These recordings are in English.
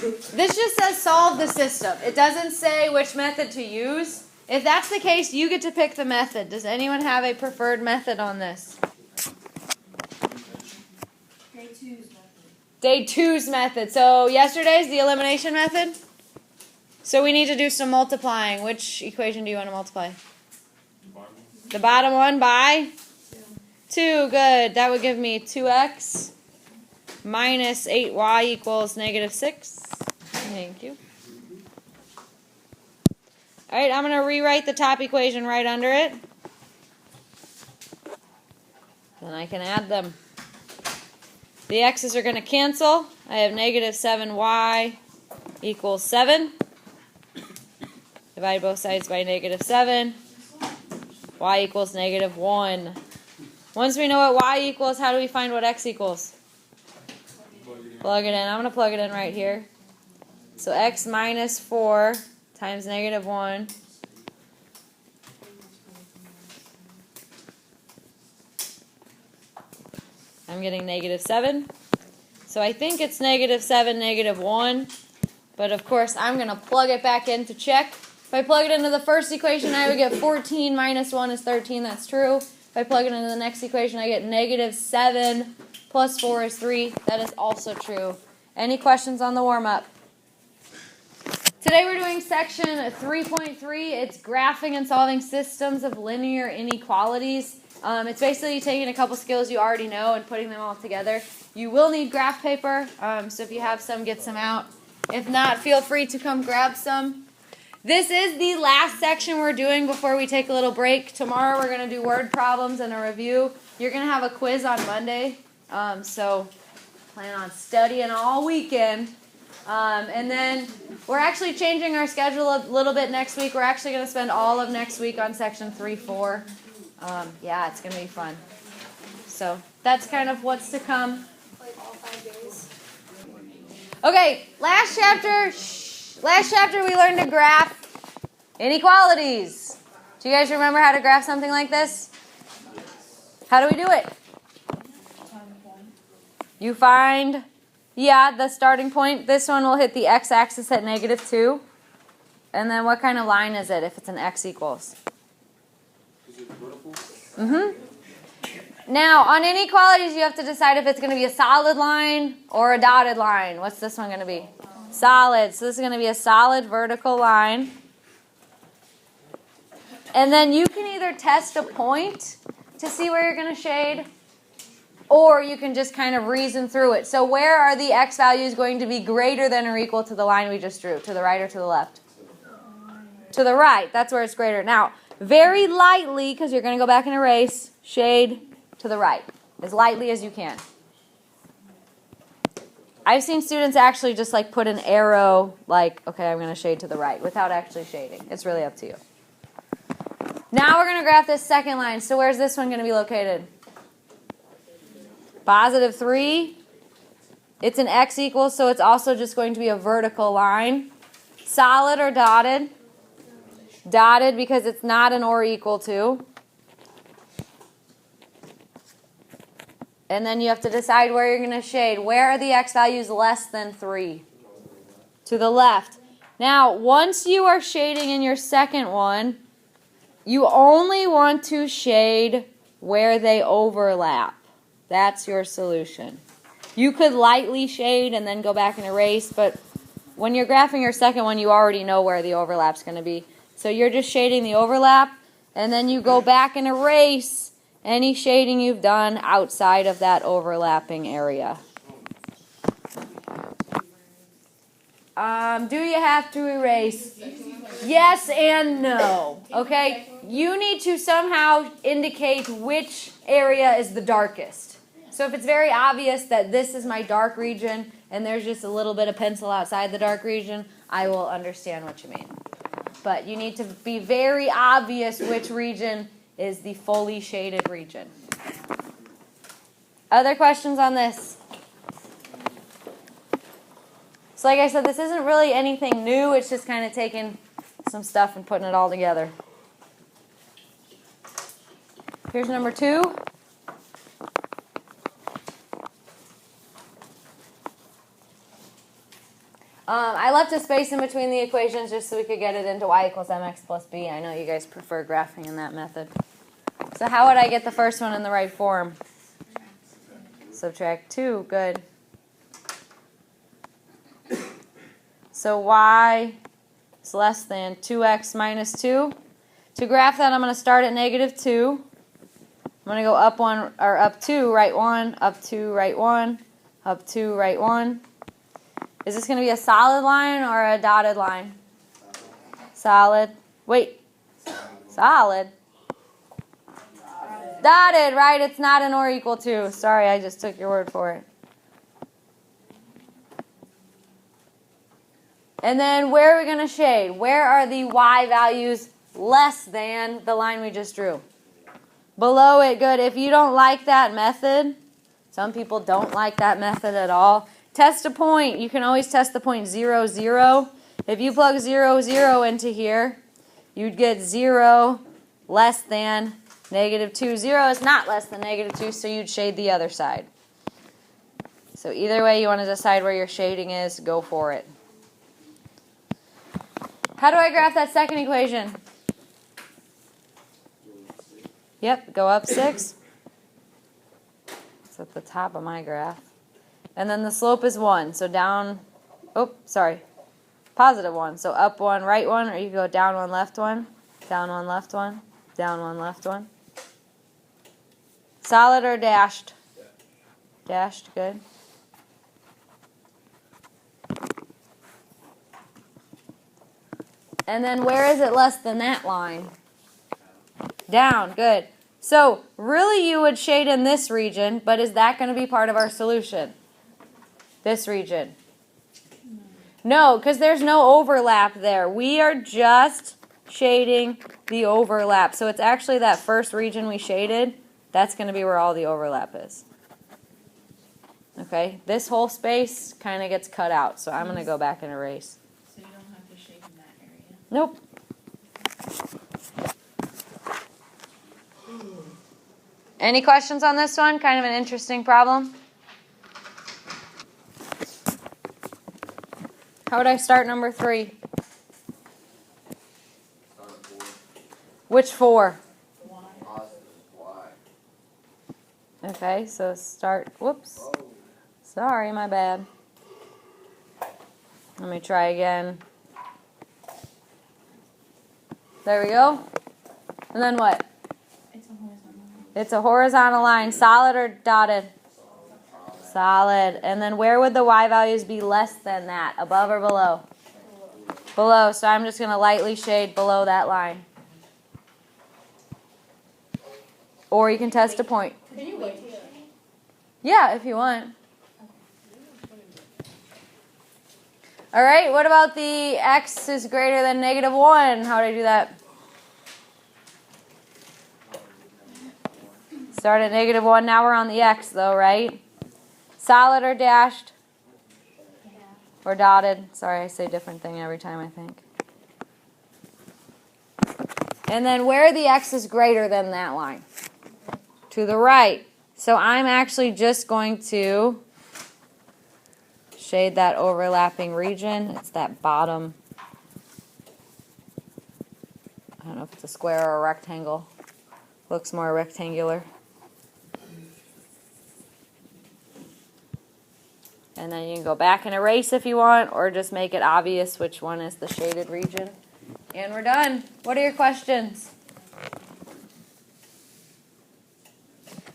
This just says solve the system. It doesn't say which method to use. If that's the case, you get to pick the method. Does anyone have a preferred method on this? Day 2's method. Day 2's method. So yesterday's the elimination method. So we need to do some multiplying. Which equation do you want to multiply? The bottom one by 2. Good. That would give me 2x minus 8y equals negative 6. Thank you. All right, I'm going to rewrite the top equation right under it. Then I can add them. The x's are going to cancel. I have negative 7y equals 7. Divide both sides by negative 7. Y equals negative 1. Once we know what y equals, how do we find what x equals? Plug it in. I'm going to plug it in right here. So x minus 4 times negative 1 I'm getting negative 7. So I think it's negative 7, negative 1. But of course, I'm going to plug it back in to check. If I plug it into the first equation, I would get 14 minus 1 is 13. That's true. If I plug it into the next equation, I get negative 7 plus 4 is 3. That is also true. Any questions on the warm-up? Today we're doing section 3.3. It's graphing and solving systems of linear inequalities. It's basically taking a couple skills you already know and putting them all together. You will need graph paper, so if you have some, get some out. If not, feel free to come grab some. This is the last section we're doing before we take a little break. Tomorrow we're going to do word problems and a review. You're going to have a quiz on Monday, so plan on studying all weekend. And then we're actually changing our schedule a little bit next week. We're actually going to spend all of next week on section 3-4. Yeah, it's going to be fun. So that's kind of what's to come. Like all 5 days. Okay, last chapter we learned to graph inequalities. Do you guys remember how to graph something like this? How do we do it? You find, the starting point. This one will hit the x-axis at negative 2. And then what kind of line is it if it's an x equals? Is it vertical? Now, on inequalities, you have to decide if it's going to be a solid line or a dotted line. What's this one going to be? Solid. So this is going to be a solid vertical line. And then you can either test a point to see where you're going to shade, or you can just kind of reason through it. So where are the x values going to be greater than or equal to the line we just drew? To the right or to the left? To the right. That's where it's greater. Now, very lightly, because you're going to go back and erase, shade to the right. As lightly as you can. I've seen students actually just like put an arrow like, okay, I'm going to shade to the right without actually shading. It's really up to you. Now we're going to graph this second line. So where's this one going to be located? Positive 3. It's an x equals, so it's also just going to be a vertical line. Solid or dotted? Dotted because it's not an or equal to. And then you have to decide where you're going to shade. Where are the x values less than 3? To the left. Now, once you are shading in your second one, you only want to shade where they overlap. That's your solution. You could lightly shade and then go back and erase, but when you're graphing your second one, you already know where the overlap's going to be. So you're just shading the overlap, and then you go back and erase any shading you've done outside of that overlapping area. Do you have to erase? Yes and no. Okay? You need to somehow indicate which area is the darkest. So if it's very obvious that this is my dark region and there's just a little bit of pencil outside the dark region, I will understand what you mean. But you need to be very obvious which region is the fully shaded region. Other questions on this? So like I said, this isn't really anything new. It's just kind of taking some stuff and putting it all together. Here's number 2. I left a space in between the equations just so we could get it into y equals mx plus b. I know you guys prefer graphing in that method. So how would I get the first one in the right form? Subtract 2. Good. So y is less than 2x minus 2. To graph that, I'm going to start at negative 2. I'm going to go up 1 or up 2, right 1, up 2, right 1, up 2, right 1. Is this going to be a solid line or a dotted line? Solid. Wait. Solid. Dotted, right? It's not an or equal to. Sorry, I just took your word for it. And then where are we going to shade? Where are the y values less than the line we just drew? Below it, good. If you don't like that method, some people don't like that method at all, test a point. You can always test the point 0, 0. If you plug 0, 0 into here, you'd get 0 less than negative 2. 0 is not less than negative 2, so you'd shade the other side. So either way you want to decide where your shading is, go for it. How do I graph that second equation? Yep, go up 6. It's at the top of my graph. And then the slope is 1, so down, positive 1. So up 1, right 1, or you can go down 1, left 1, down 1, left 1, down 1, left 1. Solid or dashed? Dashed, good. And then where is it less than that line? Down, good. So really you would shade in this region, but is that going to be part of our solution? This region? No, because there's no overlap there. We are just shading the overlap. So it's actually that first region we shaded. That's going to be where all the overlap is. Okay, this whole space kind of gets cut out. So I'm going to go back and erase. So you don't have to shade in that area? Nope. Any questions on this one? Kind of an interesting problem. How would I start number 3? Which 4? Okay, so start, whoops. Sorry, my bad. Let me try again. There we go. And then what? It's a horizontal line. It's a horizontal line. Solid or dotted? Solid. And then where would the y values be less than that? Above or below? Below. So I'm just going to lightly shade below that line. Or you can test a point. Can you wait? Yeah, if you want. All right, what about the x is greater than negative 1? How do I do that? Start at negative 1. Now we're on the x, though, right? Solid or dashed? Or dotted? Sorry, I say different thing every time, I think. And then where the x is greater than that line? To the right. So I'm actually just going to shade that overlapping region. It's that bottom. I don't know if it's a square or a rectangle. Looks more rectangular. And then you can go back and erase if you want, or just make it obvious which one is the shaded region. And we're done. What are your questions?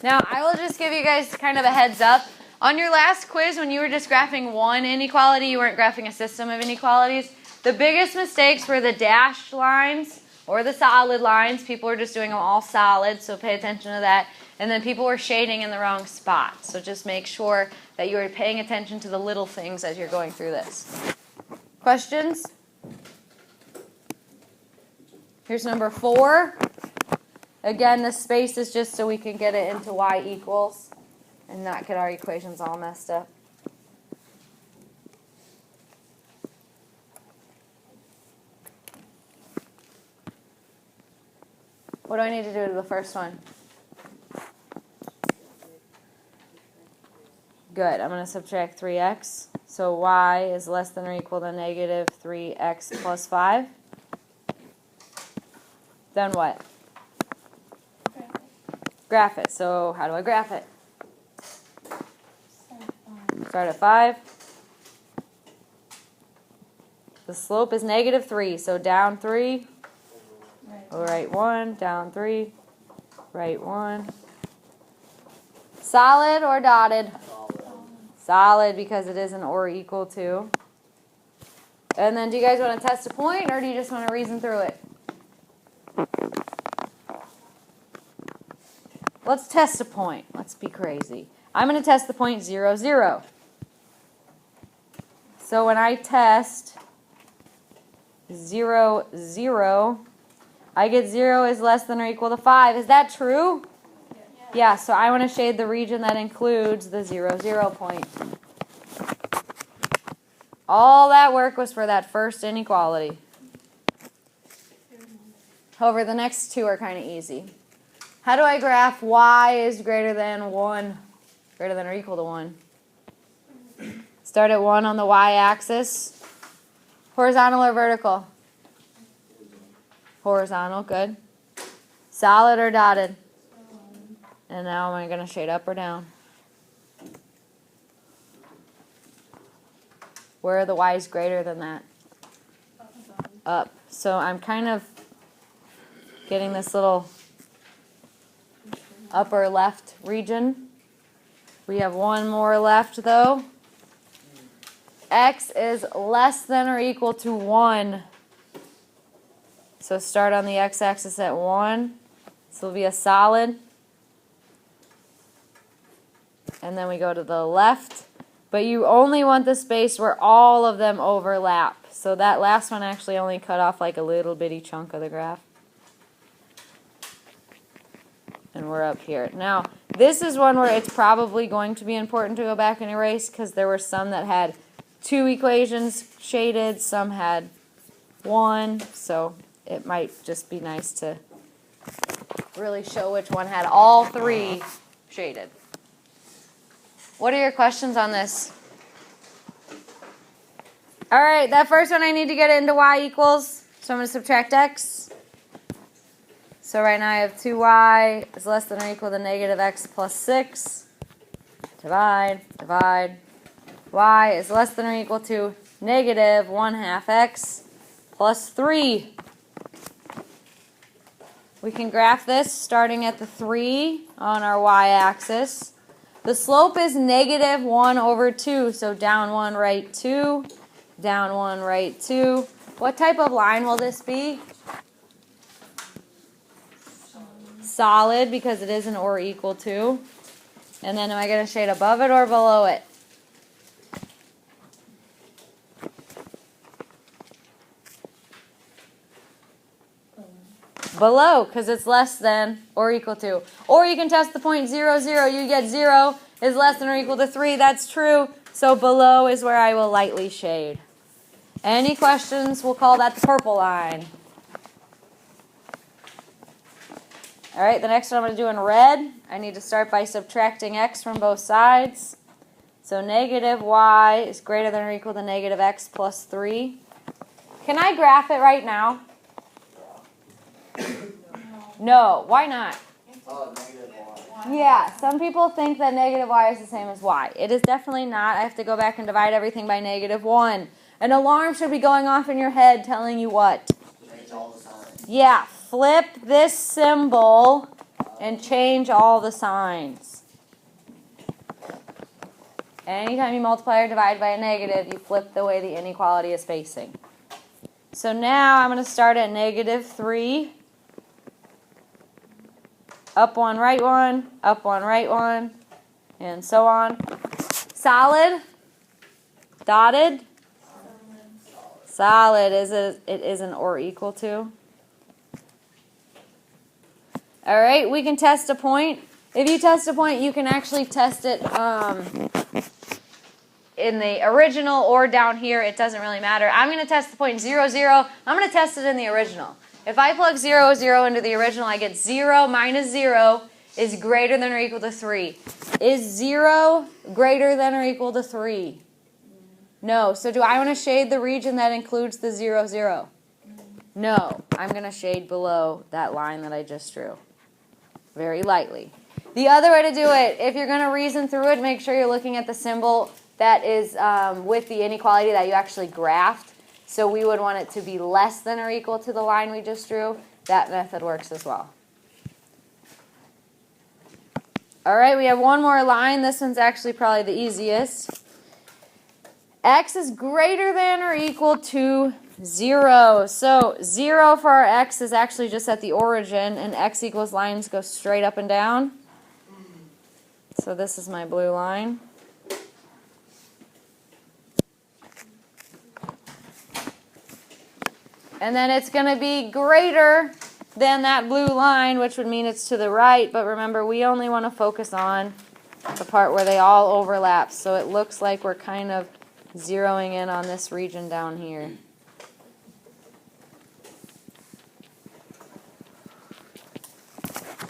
Now, I will just give you guys kind of a heads up. On your last quiz, when you were just graphing one inequality, you weren't graphing a system of inequalities. The biggest mistakes were the dashed lines or the solid lines. People were just doing them all solid, so pay attention to that. And then people were shading in the wrong spot. So just make sure that you are paying attention to the little things as you're going through this. Questions? Here's number 4. Again, the space is just so we can get it into y equals and not get our equations all messed up. What do I need to do to the first one? Good. I'm going to subtract 3x. So y is less than or equal to negative 3x plus 5. Then what? Graph it. So how do I graph it? Start at 5. The slope is negative 3, so down 3, right 1, down 3, right 1. Solid or dotted? Solid, because it is an or equal to. And then do you guys want to test a point, or do you just want to reason through it? Let's test a point. Let's be crazy. I'm going to test the point 0, 0. So when I test 0, 0, I get 0 is less than or equal to 5. Is that true? Yeah, so I want to shade the region that includes the 0, 0 point. All that work was for that first inequality. However, the next two are kind of easy. How do I graph y is greater than 1, greater than or equal to 1? Start at 1 on the y-axis. Horizontal or vertical? Horizontal, good. Solid or dotted? And now am I going to shade up or down? Where are the y's greater than that? Up. So I'm kind of getting this little upper left region. We have one more left though. X is less than or equal to 1. So start on the x-axis at 1. This will be a solid. And then we go to the left. But you only want the space where all of them overlap. So that last one actually only cut off like a little bitty chunk of the graph. And we're up here. Now, this is one where it's probably going to be important to go back and erase because there were some that had 2 equations shaded, some had 1, so it might just be nice to really show which one had all 3 shaded. What are your questions on this? All right, that first one I need to get it into y equals, so I'm going to subtract x. So right now I have 2y is less than or equal to negative x plus 6. Divide, divide. Y is less than or equal to negative 1/2 x plus 3. We can graph this starting at the 3 on our y-axis. The slope is negative 1 over 2, so down 1, right 2, down 1, right 2. What type of line will this be? Solid, because it is an or equal to. And then am I going to shade above it or below it? Below, because it's less than or equal to. Or you can test the point 0, 0. You get 0 is less than or equal to 3. That's true. So below is where I will lightly shade. Any questions? We'll call that the purple line. All right, the next one I'm going to do in red. I need to start by subtracting x from both sides. So negative y is greater than or equal to negative x plus 3. Can I graph it right now? No, why not? Negative y. Yeah, some people think that negative y is the same as y. It is definitely not. I have to go back and divide everything by negative 1. An alarm should be going off in your head telling you what? Change all the signs. Yeah, flip this symbol and change all the signs. Anytime you multiply or divide by a negative, you flip the way the inequality is facing. So now I'm going to start at negative 3. Up 1, right 1, up 1, right 1, and so on. Solid? Dotted? Solid. It is an or equal to. All right, we can test a point. If you test a point, you can actually test it in the original or down here. It doesn't really matter. I'm going to test the point 0, 0. I'm going to test it in the original. If I plug 0, 0 into the original, I get 0 minus 0 is greater than or equal to 3. Is 0 greater than or equal to 3? No. So do I want to shade the region that includes the 0, 0? No. I'm going to shade below that line that I just drew. Very lightly. The other way to do it, if you're going to reason through it, make sure you're looking at the symbol that is with the inequality that you actually graphed. So we would want it to be less than or equal to the line we just drew. That method works as well. All right, we have one more line. This one's actually probably the easiest. X is greater than or equal to 0. So 0 for our x is actually just at the origin, and x equals lines go straight up and down. So this is my blue line. And then it's going to be greater than that blue line, which would mean it's to the right. But remember, we only want to focus on the part where they all overlap. So it looks like we're kind of zeroing in on this region down here.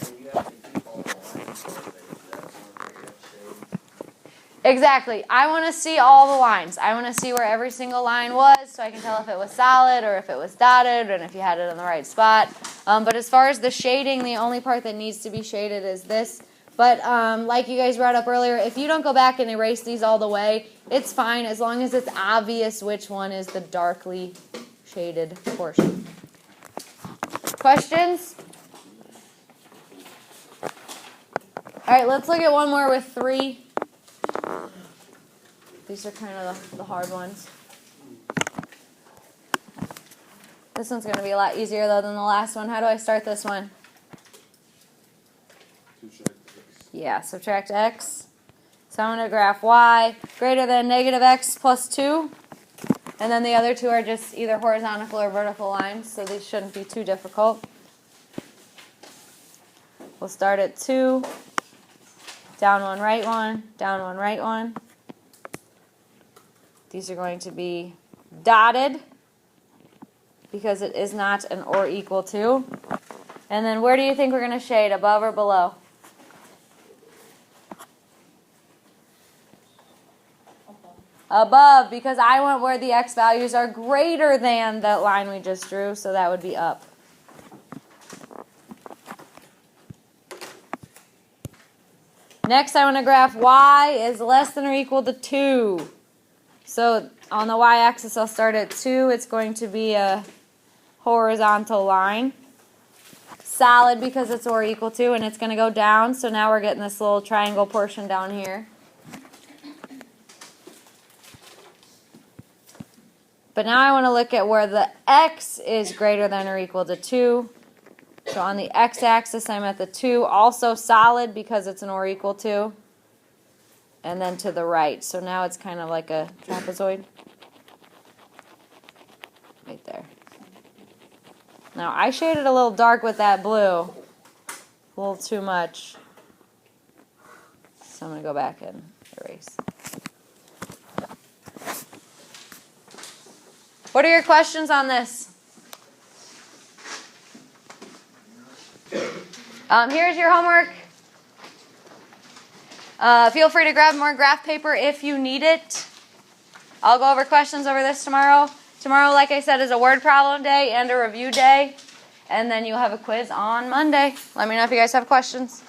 So you have to keep all the lines so that that's one area of shade. Exactly. I want to see all the lines. I want to see where every single line was so I can tell if it was solid or if it was dotted and if you had it in the right spot. But as far as the shading, the only part that needs to be shaded is this. But like you guys brought up earlier, if you don't go back and erase these all the way, it's fine as long as it's obvious which one is the darkly shaded portion. Questions? All right, let's look at one more with 3. These are kind of the hard ones. This one's going to be a lot easier, though, than the last one. How do I start this one? Yeah, subtract x. So I'm going to graph y greater than negative x plus 2. And then the other two are just either horizontal or vertical lines, so these shouldn't be too difficult. We'll start at 2. Down 1, right 1. Down 1, right 1. These are going to be dotted because it is not an or equal to. And then where do you think we're going to shade, above or below? Above, because I want where the x values are greater than that line we just drew, so that would be up. Next, I want to graph y is less than or equal to 2. So on the y-axis, I'll start at 2. It's going to be a horizontal line. Solid because it's or equal to, and it's going to go down. So now we're getting this little triangle portion down here. But now I want to look at where the x is greater than or equal to 2. So on the x-axis, I'm at the 2, also solid because it's an or equal to. And then to the right. So now it's kind of like a trapezoid. Right there. Now I shaded a little dark with that blue. A little too much. So I'm going to go back and erase. What are your questions on this? Here's your homework. Feel free to grab more graph paper if you need it. I'll go over questions over this tomorrow. Tomorrow, like I said, is a word problem day and a review day. And then you'll have a quiz on Monday. Let me know if you guys have questions.